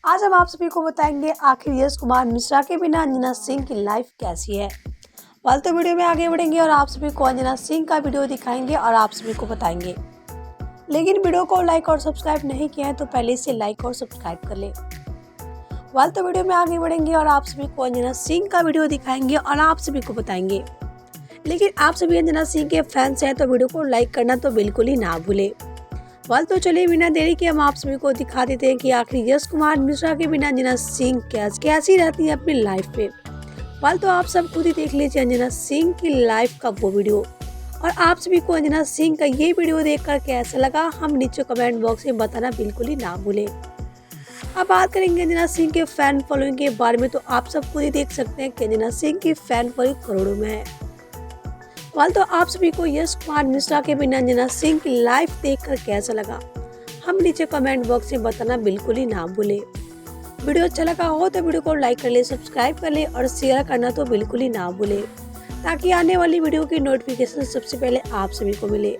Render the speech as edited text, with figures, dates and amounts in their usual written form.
आज हम आप सभी को बताएंगे आखिर यश कुमार मिश्रा के बिना अंजना सिंह की लाइफ कैसी है। तो वीडियो में आगे बढ़ेंगे और आप सभी को अंजना सिंह का वीडियो दिखाएंगे और आप सभी को बताएंगे। लेकिन वीडियो को लाइक और सब्सक्राइब नहीं किया है तो पहले से लाइक और सब्सक्राइब कर ले। तो वीडियो में आगे बढ़ेंगे और आप सभी को अंजना सिंह का वीडियो दिखाएंगे और आप सभी को बताएंगे। लेकिन आप सभी अंजना सिंह के फैंस हैं तो वीडियो को लाइक करना तो बिल्कुल ही ना भूले। तो चलिए बिना देरी के हम आप सभी को दिखा देते हैं कि आखिर यश कुमार मिश्रा के बिना अंजना सिंह कैसी रहती है अपनी लाइफ पे। तो आप सब खुद ही देख लीजिए अंजना सिंह की लाइफ का वो वीडियो। और आप सभी को अंजना सिंह का ये वीडियो देखकर कैसा लगा हम नीचे कमेंट बॉक्स में बताना बिल्कुल ही ना भूलें। अब बात करेंगे अंजना सिंह के फैन फॉलोइंग के बारे में तो आप सब खुद ही देख सकते हैं कि अंजना सिंह की फैन फॉलोइंग करोड़ों में है। तो आप सभी को यश कुमार मिश्रा के बिना अंजना सिंह की लाइफ देखकर कैसा लगा हम नीचे कमेंट बॉक्स में बताना बिल्कुल ही ना भूले। वीडियो अच्छा लगा हो तो वीडियो को लाइक कर ले, सब्सक्राइब कर ले और शेयर करना तो बिल्कुल ही ना भूले ताकि आने वाली वीडियो की नोटिफिकेशन सबसे पहले आप सभी को मिले।